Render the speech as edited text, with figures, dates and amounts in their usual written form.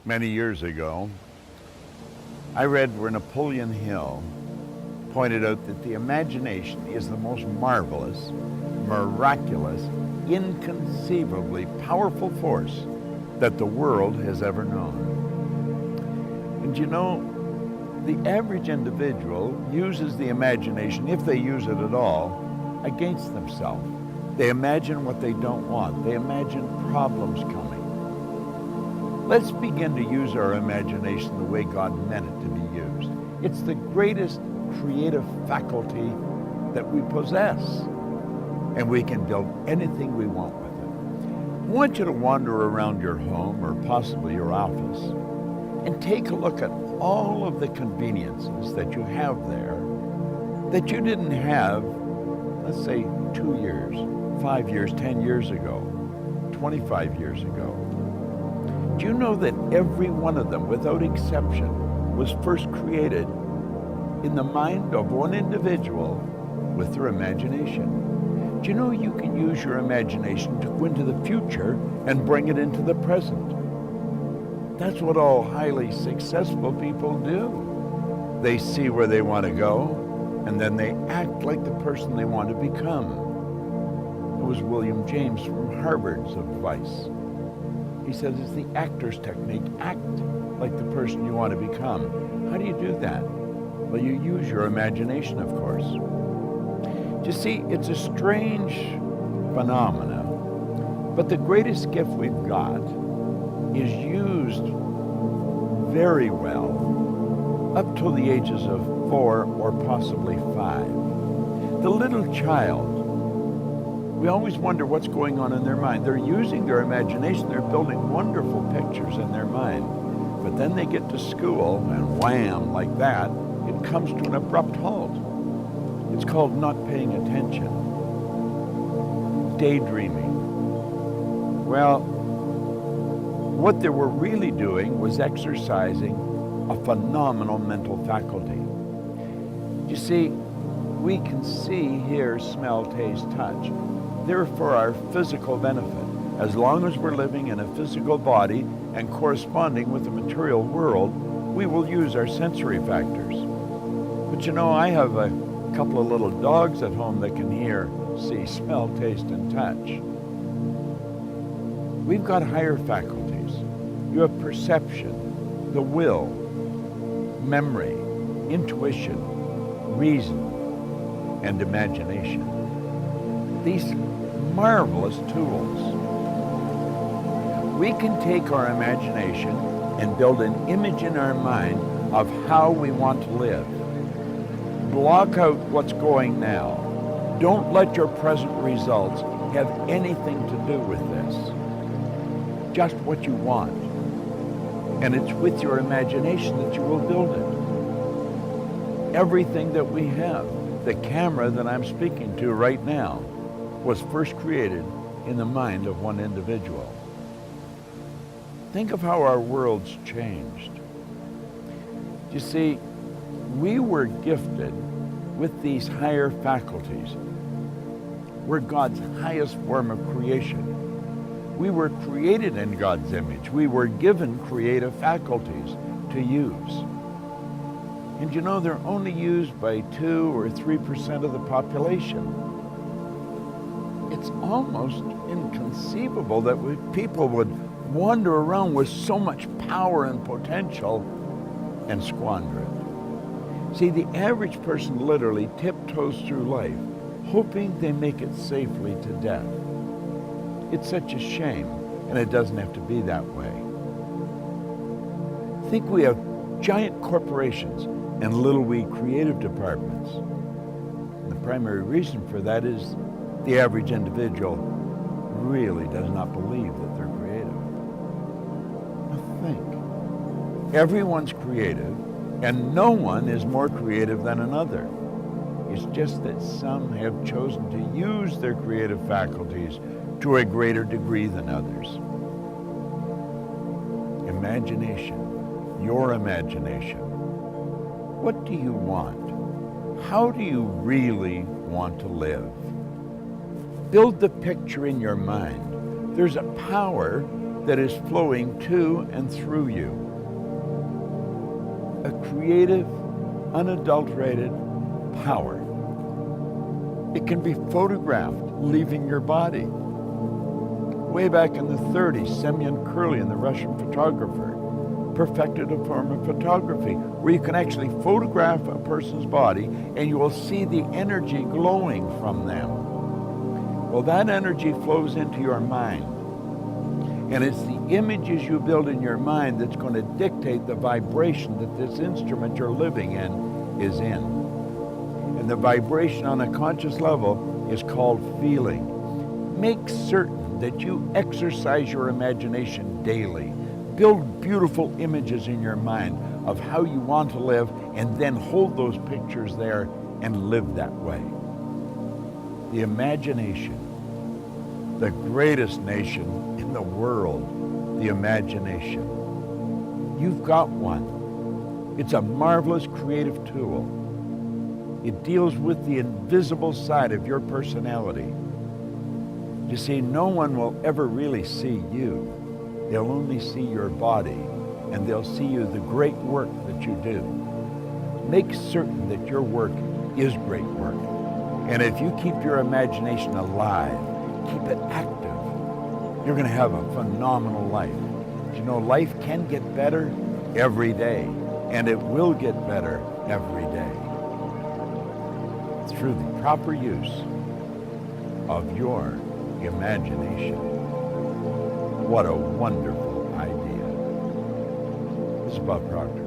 Many years ago, I read where Napoleon Hill pointed out that the imagination is the most marvelous, miraculous, inconceivably powerful force that the world has ever known. And you know, the average individual uses the imagination, if they use it at all, against themselves. They imagine what they don't want. They imagine problems coming. Let's begin to use our imagination the way God meant it to be used. It's the greatest creative faculty that we possess, and we can build anything we want with it. I want you to wander around your home or possibly your office and take a look at all of the conveniences that you have there that you didn't have, let's say, 2 years, 5 years, 10 years ago, 25 years ago. Do you know that every one of them, without exception, was first created in the mind of one individual with their imagination? Do you know you can use your imagination to go into the future and bring it into the present? That's what all highly successful people do. They see where they want to go, and then they act like the person they want to become. It was William James from Harvard's advice. He says it's the actor's technique. Act like the person you want to become. How do you do that? Well, you use your imagination, of course. You see, it's a strange phenomena, but the greatest gift we've got is used very well up till the ages of 4 or possibly 5. The little child, we always wonder what's going on in their mind. They're using their imagination. They're building wonderful pictures in their mind. But then they get to school, and wham, like that, it comes to an abrupt halt. It's called not paying attention. Daydreaming. Well, what they were really doing was exercising a phenomenal mental faculty. You see, we can see, hear, smell, taste, touch. They're for our physical benefit. As long as we're living in a physical body and corresponding with the material world, we will use our sensory factors. But you know, I have a couple of little dogs at home that can hear, see, smell, taste, and touch. We've got higher faculties. You have perception, the will, memory, intuition, reason, and imagination. These marvelous tools. We can take our imagination and build an image in our mind of how we want to live. Block out what's going now. Don't let your present results have anything to do with this. Just what you want. And it's with your imagination that you will build it. Everything that we have, the camera that I'm speaking to right now, was first created in the mind of one individual. Think of how our world's changed. You see, we were gifted with these higher faculties. We're God's highest form of creation. We were created in God's image. We were given creative faculties to use. And you know, they're only used by 2 or 3% of the population. It's almost inconceivable that people would wander around with so much power and potential and squander it. See, the average person literally tiptoes through life, hoping they make it safely to death. It's such a shame, and it doesn't have to be that way. Think we have giant corporations and little wee creative departments. And the primary reason for that is the average individual really does not believe that they're creative. Now think. Everyone's creative, and no one is more creative than another. It's just that some have chosen to use their creative faculties to a greater degree than others. Imagination, your imagination. What do you want? How do you really want to live? Build the picture in your mind. There's a power that is flowing to and through you. A creative, unadulterated power. It can be photographed leaving your body. Way back in the 30s, Semyon Kurlin, the Russian photographer, perfected a form of photography where you can actually photograph a person's body and you will see the energy glowing from them. Well, that energy flows into your mind. And it's the images you build in your mind that's going to dictate the vibration that this instrument you're living in is in. And the vibration on a conscious level is called feeling. Make certain that you exercise your imagination daily. Build beautiful images in your mind of how you want to live, and then hold those pictures there and live that way. The imagination, the greatest nation in the world, the imagination. You've got one. It's a marvelous creative tool. It deals with the invisible side of your personality. You see, no one will ever really see you. They'll only see your body, and they'll see you the great work that you do. Make certain that your work is great work. And if you keep your imagination alive, keep it active, you're going to have a phenomenal life. You know, life can get better every day, and it will get better every day through the proper use of your imagination. What a wonderful idea. This is Bob Proctor.